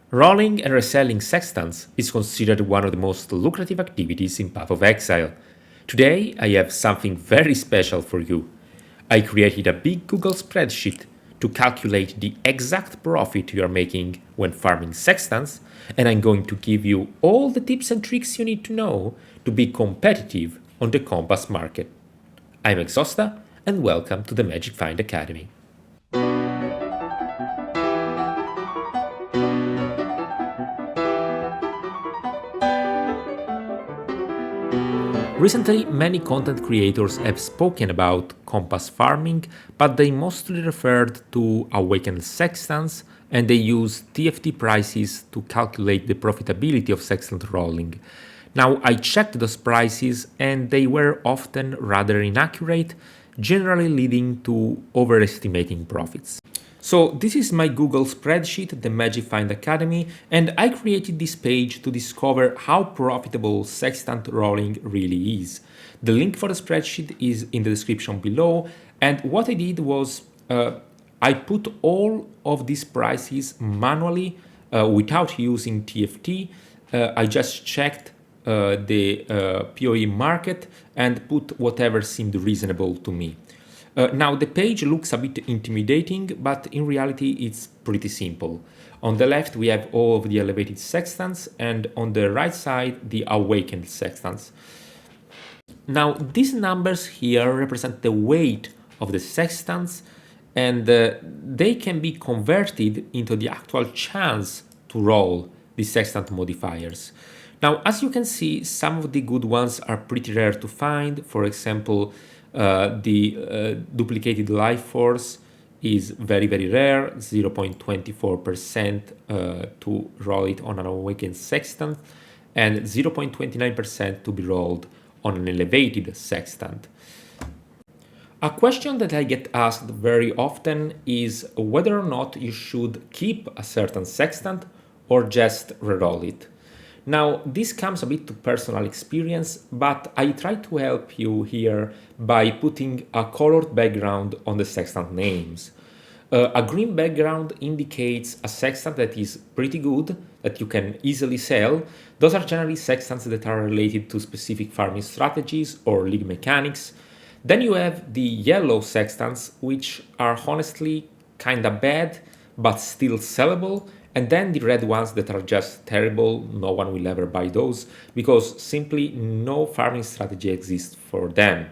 Rolling and reselling sextants is considered one of the most lucrative activities in Path of Exile. Today, I have something very special for you. I created a big Google spreadsheet to calculate the exact profit you are making when farming sextants, and I'm going to give you all the tips and tricks you need to know to be competitive on the compass market. I'm Exosta, and welcome to the Magic Find Academy. Recently, many content creators have spoken about compass farming, but they mostly referred to awakened sextants and they use TFT prices to calculate the profitability of sextant rolling. Now, I checked those prices and they were often rather inaccurate, generally leading to overestimating profits. So this is my Google spreadsheet, the Magic Find Academy, and I created this page to discover how profitable sextant rolling really is. The link for the spreadsheet is in the description below, and what I did was I put all of these prices manually without using TFT. I just checked the PoE market and put whatever seemed reasonable to me. Now the page looks a bit intimidating, but in reality it's pretty simple. On the left we have all of the elevated sextants, and on the right side the awakened sextants. Now these numbers here represent the weight of the sextants, and they can be converted into the actual chance to roll the sextant modifiers. Now, as you can see, some of the good ones are pretty rare to find. For example, the duplicated life force is very rare, 0.24% to roll it on an awakened sextant, and 0.29% to be rolled on an elevated sextant. A question that I get asked very often is whether or not you should keep a certain sextant or just reroll it. Now, this comes a bit to personal experience, but I try to help you here by putting a colored background on the sextant names. A green background indicates a sextant that is pretty good, that you can easily sell. Those are generally sextants that are related to specific farming strategies or league mechanics. Then you have the yellow sextants, which are honestly kinda bad, but still sellable. And then the red ones that are just terrible, no one will ever buy those because simply no farming strategy exists for them.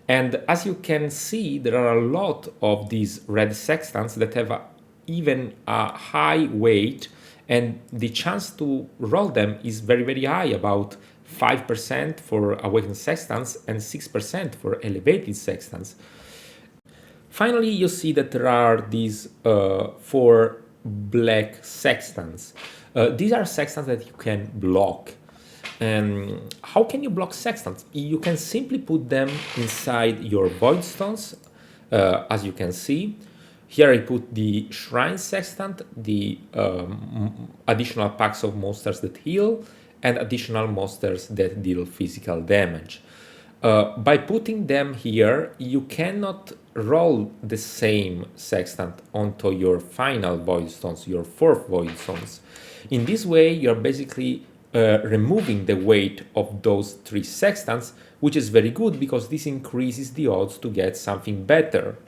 And as you can see, there are a lot of these red sextants that have even a high weight, and the chance to roll them is very high, about 5% for awakened sextants and 6% for elevated sextants. Finally, you see that there are these four black sextants. These are sextants that you can block. How can you block sextants? You can simply put them inside your void stones, as you can see. Here I put the shrine sextant, the additional packs of monsters that heal, and additional monsters that deal physical damage. By putting them here, you cannot roll the same sextant onto your final void stones, your fourth void stones. In this way, you're basically removing the weight of those three sextants, which is very good because this increases the odds to get something better.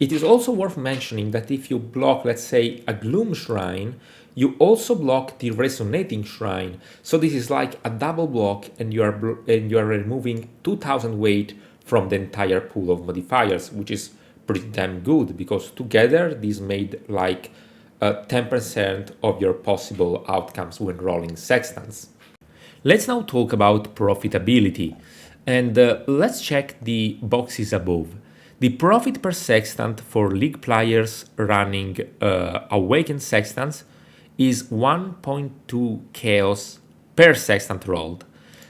It is also worth mentioning that if you block, let's say, a Gloom Shrine, you also block the Resonating Shrine. So this is like a double block, and you are removing 2000 weight from the entire pool of modifiers, which is pretty damn good because together these made like 10% of your possible outcomes when rolling sextants. Let's now talk about profitability, and let's check the boxes above. The profit per sextant for league players running awakened sextants is 1.2 chaos per sextant rolled.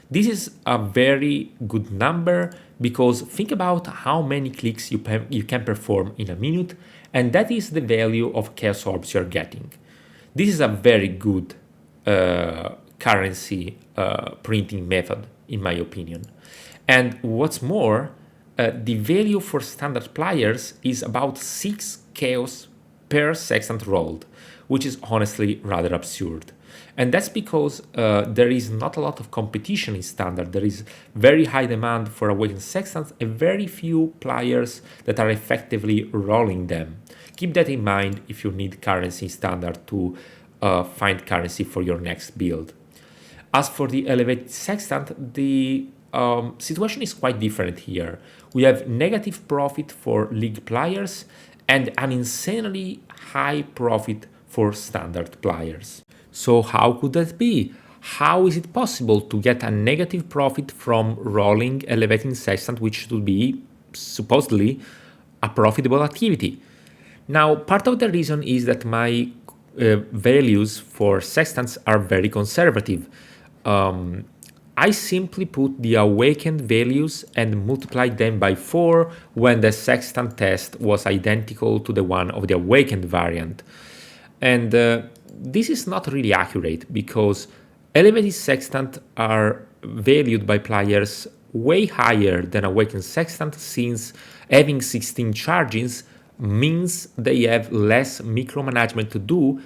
This is a very good number because think about how many clicks you can perform in a minute, and that is the value of chaos orbs you're getting. This is a very good currency printing method, in my opinion. And what's more, the value for standard players is about 6 chaos per sextant rolled, which is honestly rather absurd. And that's because there is not a lot of competition in Standard. There is very high demand for Awakened Sextants and very few players that are effectively rolling them. Keep that in mind if you need currency in Standard to find currency for your next build. As for the elevated sextant, the situation is quite different here. We have negative profit for league players and an insanely high profit for standard players. So how could that be? How is it possible to get a negative profit from rolling elevating sextant, which should be supposedly a profitable activity? Now, part of the reason is that my values for sextants are very conservative. I simply put the awakened values and multiplied them by 4 when the sextant test was identical to the one of the awakened variant. And this is not really accurate because elevated sextant are valued by players way higher than awakened sextant, since having 16 chargings means they have less micromanagement to do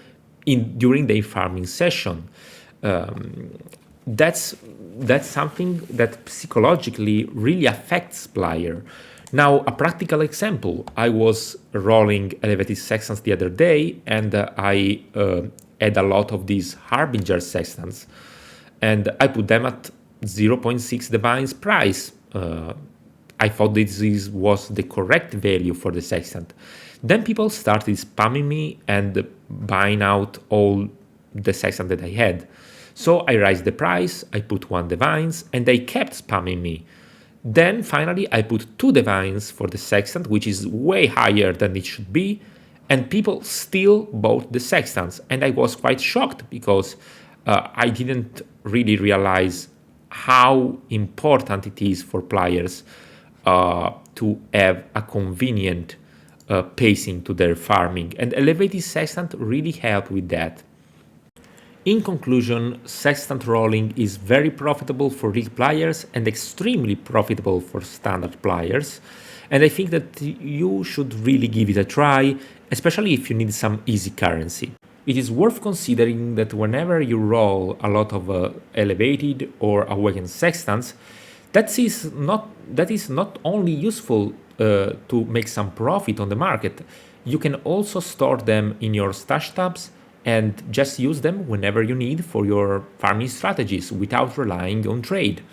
during their farming session. That's something that psychologically really affects player. Now, a practical example: I was rolling elevated sextants the other day, and I had a lot of these harbinger sextants, and I put them at 0.6 divines price. I thought this was the correct value for the sextant. Then people started spamming me and buying out all the sextant that I had. So I raised the price, I put 1 divines, and they kept spamming me. Then finally I put 2 divines for the sextant, which is way higher than it should be, and people still bought the sextants. And I was quite shocked because I didn't really realize how important it is for players to have a convenient pacing to their farming, and elevated sextant really helped with that. In conclusion, sextant rolling is very profitable for league players and extremely profitable for standard players, and I think that you should really give it a try, especially if you need some easy currency. It is worth considering that whenever you roll a lot of elevated or awakened sextants, that is not only useful to make some profit on the market, you can also store them in your stash tabs and just use them whenever you need for your farming strategies without relying on trade.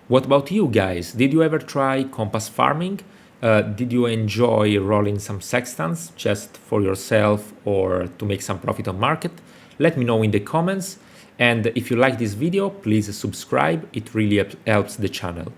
What about you guys? Did you ever try compass farming? Did you enjoy rolling some sextants just for yourself or to make some profit on market? Let me know in the comments. And if you like this video, please subscribe. It really helps the channel.